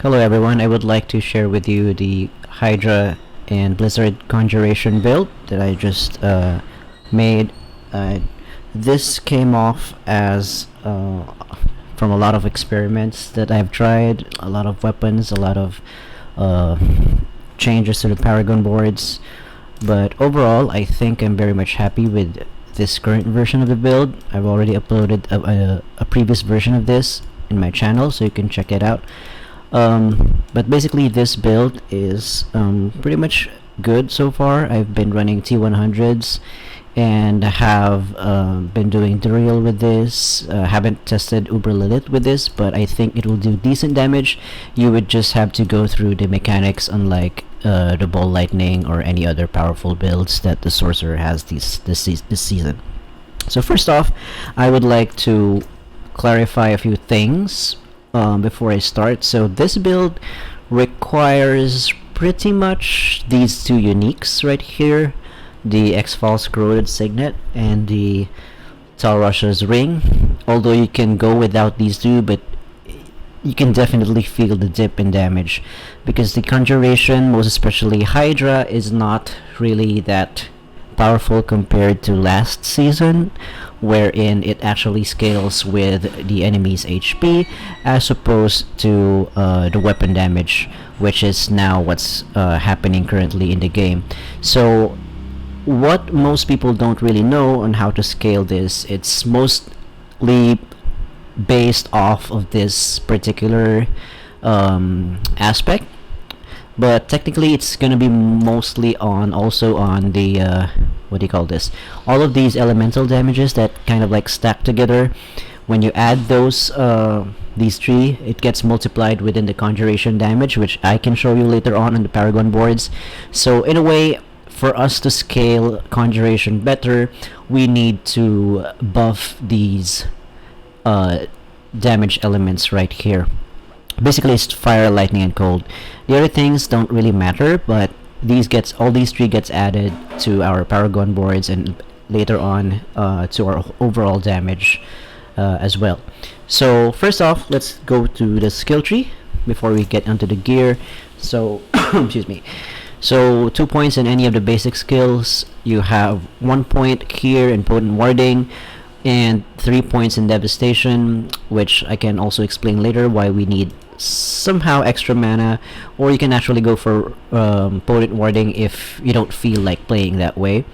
Hello everyone, I would like to share with you the Hydra and Blizzard Conjuration build that I just made. This came off as from a lot of experiments that I've tried, a lot of weapons, a lot of uh, changes to the Paragon boards, but overall I think I'm very much happy with this current version of the build. I've already uploaded a previous version of this in my channel, so you can check it out. But basically this build is pretty much good so far. I've been running T100s and have been doing Duriel with this. Haven't tested Uber Lilith with this, but I think it will do decent damage. You would just have to go through the mechanics, unlike the Ball Lightning or any other powerful builds that the Sorcerer has this season. So first off, I would like to clarify a few things before I start. So this build requires pretty much these two uniques right here, the X-False Corroded Signet and the Talrasha's Ring. Although you can go without these two, but you can definitely feel the dip in damage because the Conjuration, most especially HYDRA, is not really that powerful compared to last season, wherein it actually scales with the enemy's HP as opposed to the weapon damage, which is now what's happening currently in the game. So what most people don't really know on how to scale this, it's mostly based off of this particular aspect, but technically it's gonna be mostly also on the what do you call this, all of these elemental damages that kind of like stack together. When you add these three, it gets multiplied within the Conjuration damage, which I can show you later on the Paragon boards. So in a way, for us to scale Conjuration better, we need to buff these damage elements right here. Basically it's fire, lightning, and cold. The other things don't really matter, but all these three gets added to our Paragon boards and later on to our overall damage as well. So first off, let's go to the skill tree before we get onto the gear. So excuse me. So 2 points in any of the basic skills. You have 1 point here in Potent Warding and 3 points in Devastation, which I can also explain later why we need somehow extra mana, or you can actually go for Potent Warding if you don't feel like playing that way.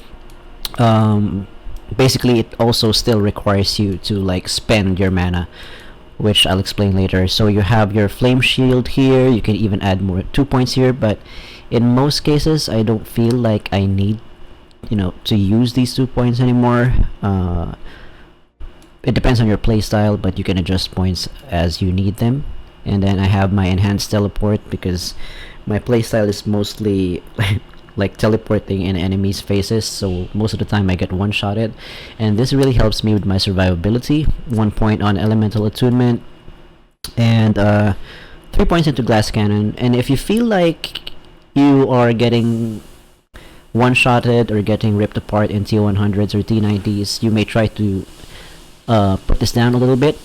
Basically it also still requires you to like spend your mana, which I'll explain later. So you have your Flame Shield here. You can even add more 2 points here, but in most cases I don't feel like I need to use these 2 points anymore. It depends on your playstyle, but you can adjust points as you need them. And then I have my Enhanced Teleport because my playstyle is mostly like teleporting in enemies' faces, so most of the time I get one-shotted, and this really helps me with my survivability. 1 point on Elemental Attunement and 3 points into Glass Cannon. And if you feel like you are getting one-shotted or getting ripped apart in T100s or T90s, you may try to put this down a little bit,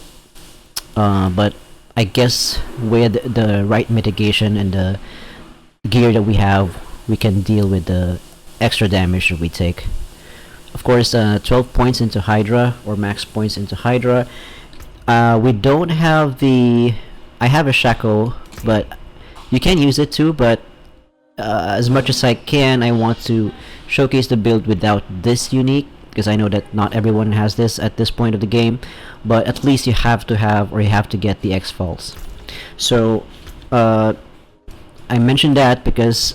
but I guess with the right mitigation and the gear that we have, we can deal with the extra damage that we take. Of course, 12 points into HYDRA, or max points into HYDRA. We don't have I have a Shaco, but you can use it too, but as much as I can, I want to showcase the build without this unique, because I know that not everyone has this at this point of the game, but at least you have to get the X-False. So I mentioned that because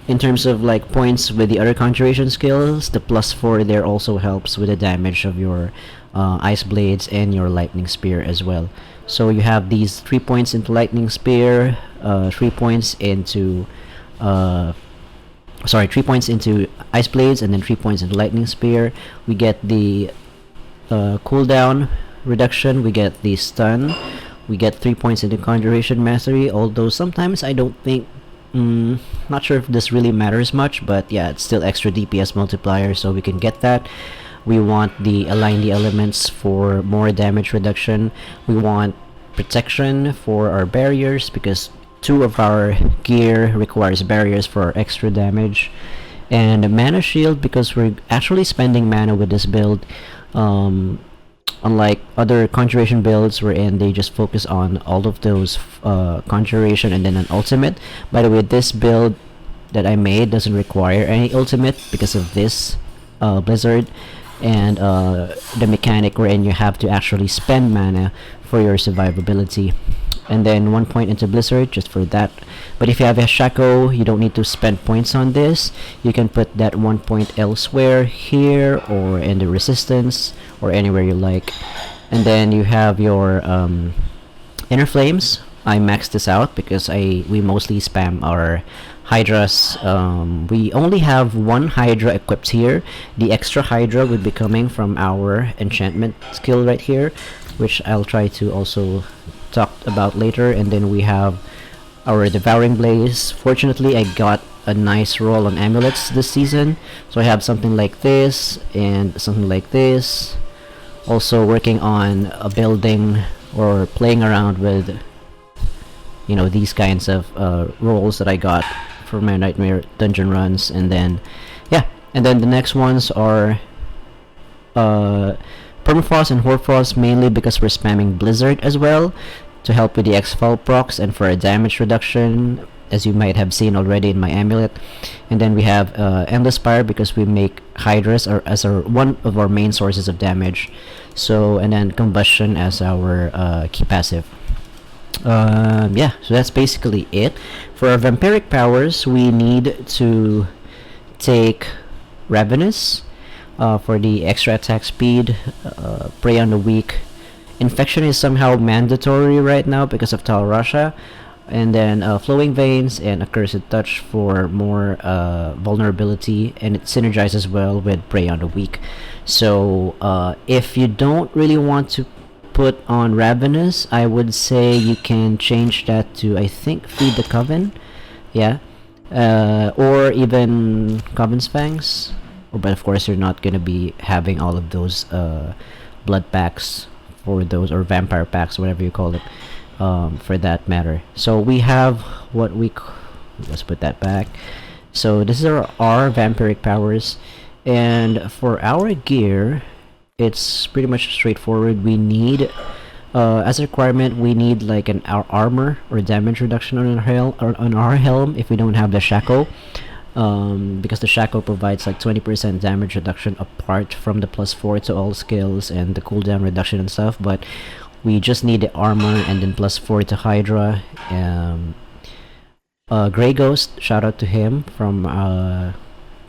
in terms of like points with the other Conjuration skills, the +4 there also helps with the damage of your Ice Blades and your Lightning Spear as well. So you have these 3 points into Lightning Spear, 3 points into 3 points into Ice Blades, and then 3 points into Lightning Spear. We get the cooldown reduction, we get the stun, we get 3 points into Conjuration Mastery, although sometimes I don't think, not sure if this really matters much, but yeah, it's still extra DPS multiplier, so we can get that. We want the Align the Elements for more damage reduction. We want protection for our barriers, because 2 of our gear requires barriers for our extra damage, and a mana shield because we're actually spending mana with this build, unlike other conjuration builds wherein they just focus on all of those conjuration and then an ultimate. By the way, this build that I made doesn't require any ultimate because of this Blizzard and the mechanic wherein you have to actually spend mana for your survivability, and then 1 point into Blizzard just for that. But if you have a Shaco, you don't need to spend points on this. You can put that 1 point elsewhere, here or in the resistance or anywhere you like. And then you have your Inner Flames. I maxed this out because we mostly spam our Hydras. We only have 1 Hydra equipped here. The extra Hydra would be coming from our enchantment skill right here, which I'll try to also talk about later. And then we have our Devouring Blaze. Fortunately, I got a nice roll on amulets this season, so I have something like this and something like this. Also working on building or playing around with, you know, these kinds of rolls that I got for my Nightmare dungeon runs. And then yeah, and then the next ones are Permafrost and Hoarfrost, mainly because we're spamming Blizzard as well to help with the X-Fall procs and for a damage reduction, as you might have seen already in my amulet. And then we have Endless Fire because we make Hydras as one of our main sources of damage. So, and then Combustion as our key passive. Yeah, so that's basically it. For our vampiric powers, we need to take Ravenous for the extra attack speed, Prey on the Weak. Infection is somehow mandatory right now because of Tal Rasha. And then Flowing Veins and Accursed Touch for more vulnerability, and it synergizes well with Prey on the Weak. So if you don't really want to put on Ravenous, I would say you can change that to, I think, Feed the Coven. Yeah. Or even Coven's Fangs. But of course you're not going to be having all of those blood packs for those, or vampire packs, whatever you call it, for that matter. So we have what let's put that back. So this is our vampiric powers, and for our gear it's pretty much straightforward. We need as a requirement, we need like our armor or damage reduction on our helm if we don't have the Shaco, because the Shaco provides like 20% damage reduction apart from the +4 to all skills and the cooldown reduction and stuff. But we just need the armor and then +4 to Hydra. Grey Ghost, shout out to him from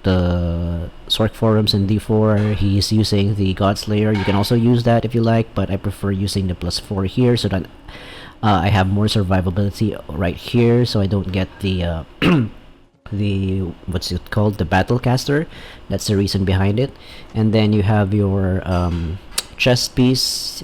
the Sork forums in D4. He's using the Godslayer. You can also use that if you like, but I prefer using the +4 here so that I have more survivability right here, so I don't get the the what's it called, the Battlecaster. That's the reason behind it. And then you have your chest piece.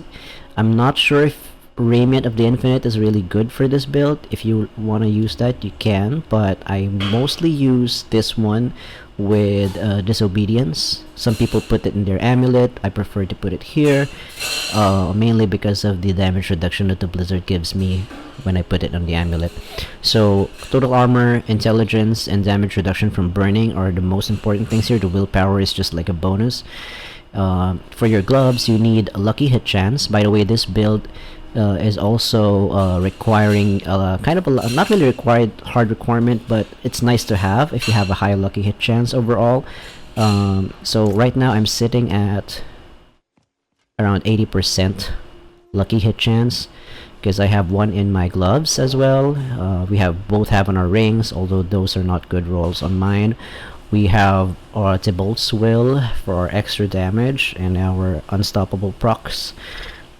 I'm not sure if Radiant of the Infinite is really good for this build. If you want to use that, you can, but I mostly use this one with Disobedience. Some people put it in their amulet. I prefer to put it here, mainly because of the damage reduction that the Blizzard gives me when I put it on the amulet. So total armor, intelligence, and damage reduction from burning are the most important things here. The willpower is just like a bonus. For your gloves, you need a lucky hit chance. By the way, this build is also requiring kind of a not really required hard requirement, but it's nice to have if you have a high lucky hit chance overall. So right now I'm sitting at around 80% lucky hit chance because I have one in my gloves as well. We both have on our rings, although those are not good rolls on mine. We have our Tibolt's Will for our extra damage and our unstoppable procs.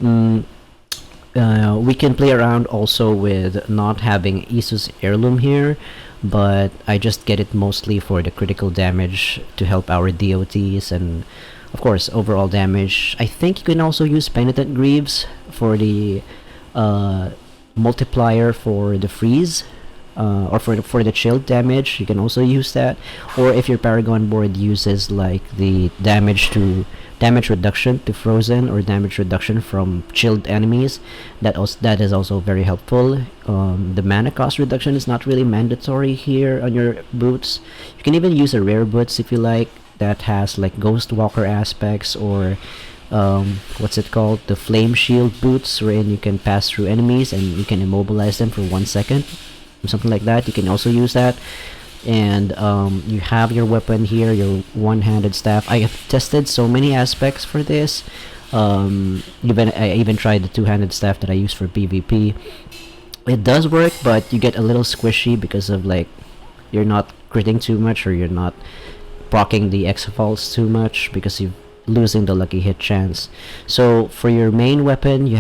We can play around also with not having Isu's Heirloom here, but I just get it mostly for the critical damage to help our DOTs and of course overall damage. I think you can also use Penitent Greaves for the multiplier for the freeze or for the chilled damage, you can also use that. Or if your Paragon board uses like the damage reduction to frozen or damage reduction from chilled enemies, that is also very helpful. The mana cost reduction is not really mandatory here on your boots. You can even use a rare boots if you like, that has like Ghost Walker aspects, or what's it called, the Flame Shield boots, wherein you can pass through enemies and you can immobilize them for 1 second, something like that. You can also use that. And you have your weapon here, your one-handed staff. I have tested so many aspects for this. I even tried the two-handed staff that I use for PvP. It does work, but you get a little squishy because of like you're not critting too much, or you're not proccing the exafalls too much because you're losing the lucky hit chance. So for your main weapon, you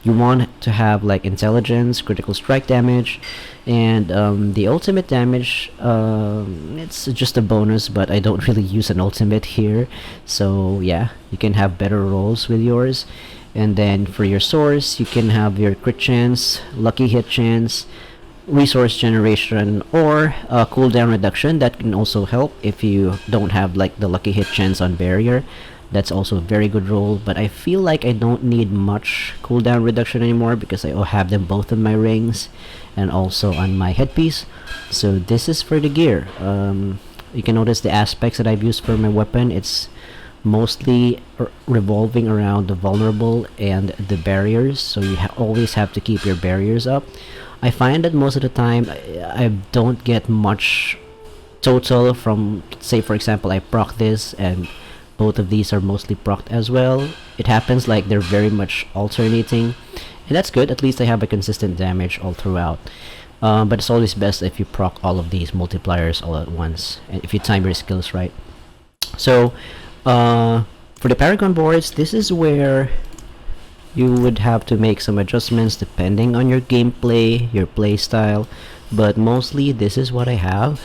want to have like intelligence, critical strike damage, and the ultimate damage. It's just a bonus, but I don't really use an ultimate here, so yeah, you can have better rolls with yours. And then for your source, you can have your crit chance, lucky hit chance, resource generation, or cooldown reduction. That can also help if you don't have like the lucky hit chance on barrier. That's also a very good roll, but I feel like I don't need much cooldown reduction anymore because I have them both in my rings and also on my headpiece. So this is for the gear. You can notice the aspects that I've used for my weapon. It's mostly revolving around the vulnerable and the barriers, so you always have to keep your barriers up. I find that most of the time I don't get much total from, say for example, I proc this and both of these are mostly procced as well. It happens like they're very much alternating, and that's good. At least I have a consistent damage all throughout. But it's always best if you proc all of these multipliers all at once, and if you time your skills right. So for the Paragon boards, this is where you would have to make some adjustments depending on your gameplay, your play style, but mostly this is what I have.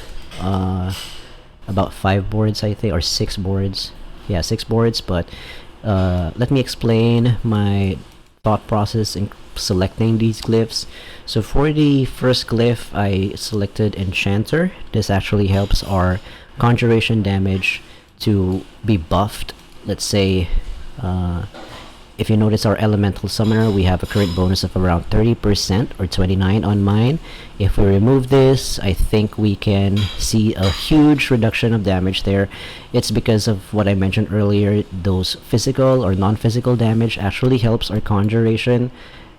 About 5 boards I think, or 6 boards. Yeah, 6 boards, but let me explain my thought process in selecting these glyphs. So for the first glyph, I selected Enchanter. This actually helps our conjuration damage to be buffed. Let's say if you notice our elemental summoner, we have a current bonus of around 30% or 29 on mine. If we remove this, I think we can see a huge reduction of damage there. It's because of what I mentioned earlier. Those physical or non-physical damage actually helps our conjuration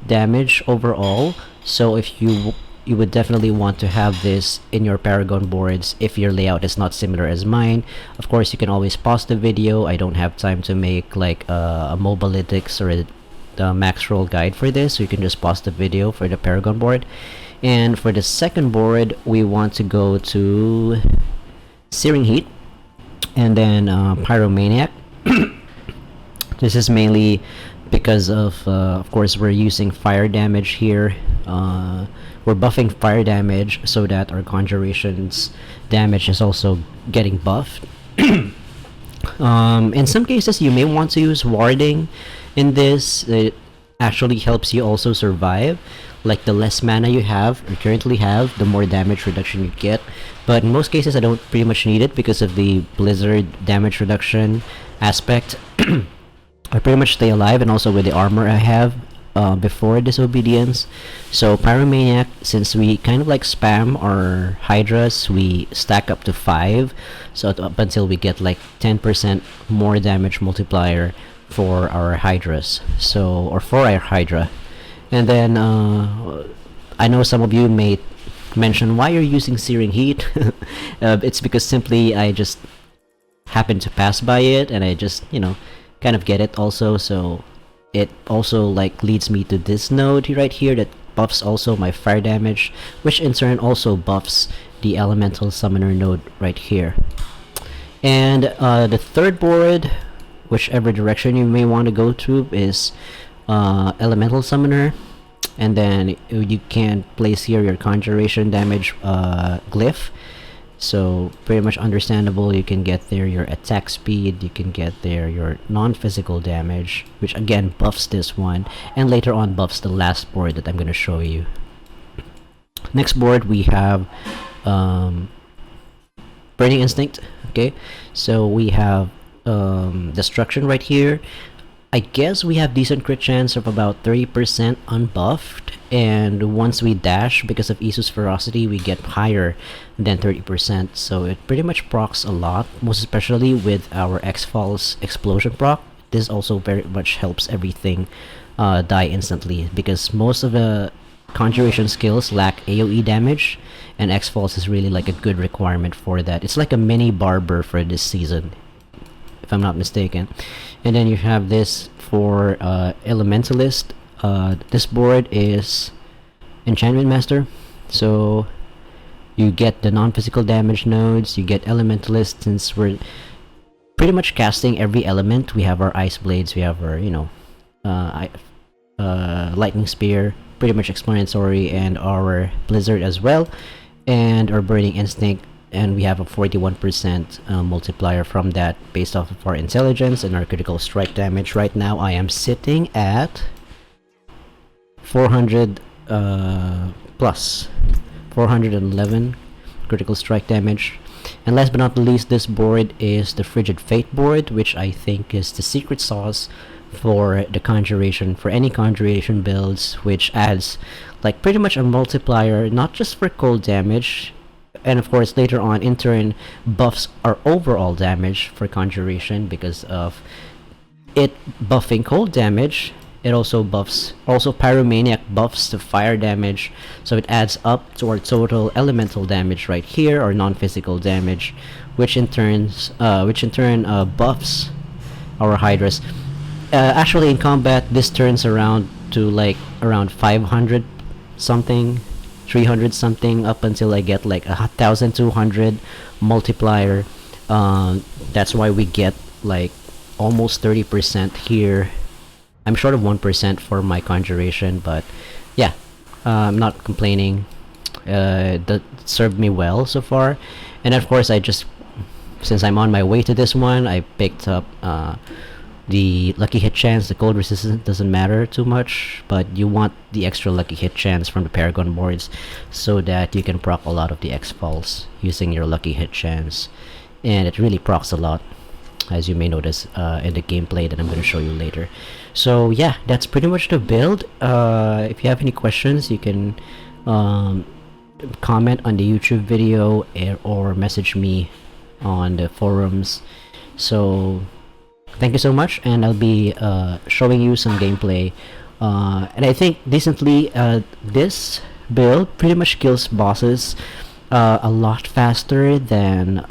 damage overall. So if you would definitely want to have this in your Paragon boards if your layout is not similar as mine. Of course, you can always pause the video. I don't have time to make like a mobalytics or a max roll guide for this, so you can just pause the video for the Paragon board. And for the second board, we want to go to Searing Heat and then Pyromaniac. This is mainly because of course, we're using fire damage here. We're buffing fire damage so that our conjurations damage is also getting buffed. In some cases, you may want to use warding in this. It actually helps you also survive. Like the less mana you currently have, the more damage reduction you get. But in most cases, I don't pretty much need it because of the blizzard damage reduction aspect. I pretty much stay alive, and also with the armor I have before Disobedience. So Pyromaniac, since we kind of like spam our HYDRAs, we stack up to 5, so up until we get like 10% more damage multiplier for our HYDRAs, so, or for our HYDRA. And then I know some of you may mention why you're using Searing Heat. It's because simply I just happened to pass by it, and I just, you know, kind of get it also. So it also like leads me to this node right here that buffs also my fire damage, which in turn also buffs the elemental summoner node right here. And the third board, whichever direction you may want to go to, is elemental summoner, and then you can place here your conjuration damage glyph. So pretty much understandable. You can get there your attack speed, you can get there your non-physical damage, which again buffs this one, and later on buffs the last board that I'm going to show you. Next board we have Burning Instinct. Okay, so we have Destruction right here. I guess we have decent crit chance of about 30% unbuffed, and once we dash, because of Isu's ferocity, we get higher than 30%, so it pretty much procs a lot, most especially with our X-Falls explosion proc. This also very much helps everything die instantly, because most of the Conjuration skills lack AoE damage, and X-Falls is really like a good requirement for that. It's like a mini Barber for this season, if I'm not mistaken. And then you have this for Elementalist. This board is Enchantment Master, so you get the non-physical damage nodes, you get Elementalist. Since we're pretty much casting every element, we have our Ice Blades, we have our, you know, Lightning Spear, pretty much explanatory, and our Blizzard as well, and our Burning Instinct, and we have a 41% multiplier from that based off of our intelligence and our critical strike damage. Right now I am sitting at 400 plus 411 critical strike damage. And last but not least, this board is the Frigid Fate board, which I think is the secret sauce for the Conjuration, for any Conjuration builds, which adds like pretty much a multiplier, not just for cold damage, and of course later on in turn buffs our overall damage for Conjuration because of it buffing cold damage. It also buffs, also Pyromaniac buffs the fire damage, so it adds up to our total elemental damage right here, or non-physical damage, which in turn buffs our Hydras. Actually in combat this turns around to like around 500 something, 300 something, up until I get like 1200 multiplier. That's why we get like almost 30% here. I'm short of 1% for my Conjuration, but yeah, I'm not complaining. That served me well so far. And of course I just, since I'm on my way to this one, I picked up the lucky hit chance. The cold resistance doesn't matter too much, but you want the extra lucky hit chance from the Paragon Boards so that you can proc a lot of the X-Falls using your lucky hit chance, and it really procs a lot, as you may notice in the gameplay that I'm going to show you later. So yeah, that's pretty much the build. If you have any questions, you can comment on the YouTube video or message me on the forums. So thank you so much, and I'll be showing you some gameplay. And I think decently this build pretty much kills bosses a lot faster than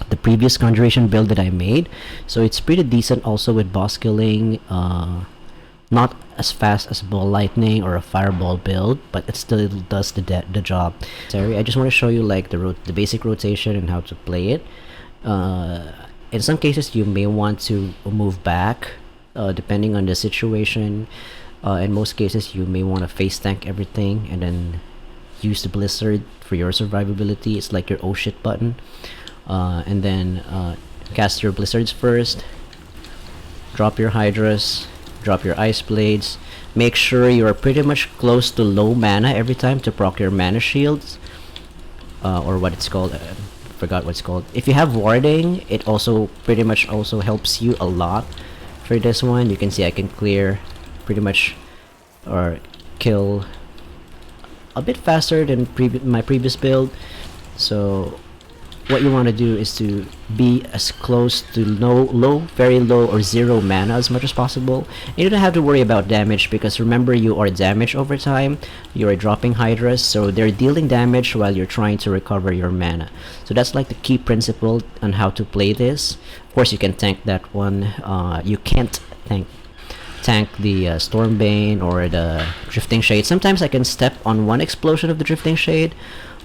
the previous Conjuration build that I made. So it's pretty decent also with boss killing. Not as fast as Ball Lightning or a Fireball build, but it still does the job. Sorry, I just want to show you like the basic rotation and how to play it. In some cases you may want to move back depending on the situation. In most cases you may want to face tank everything and then use the Blizzard for your survivability. It's like your oh shit button. And then cast your Blizzards first, drop your Hydras, drop your Ice Blades. Make sure you are pretty much close to low mana every time to proc your mana shields, or what it's called. Forgot what it's called. If you have warding, it also pretty much also helps you a lot for this one. You can see I can clear pretty much or kill a bit faster than my previous build. So what you want to do is to be as close to very low or zero mana as much as possible. And you don't have to worry about damage, because remember, you are damaged over time. You are dropping Hydras, so they're dealing damage while you're trying to recover your mana. So that's like the key principle on how to play this. Of course you can tank that one. You can't tank the Stormbane or the Drifting Shade. Sometimes I can step on one explosion of the Drifting Shade,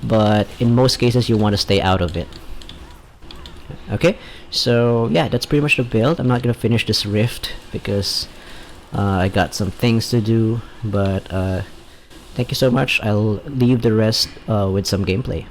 but in most cases you want to stay out of it. Okay, so yeah, that's pretty much the build. I'm not gonna finish this rift because I got some things to do, but thank you so much. I'll leave the rest with some gameplay.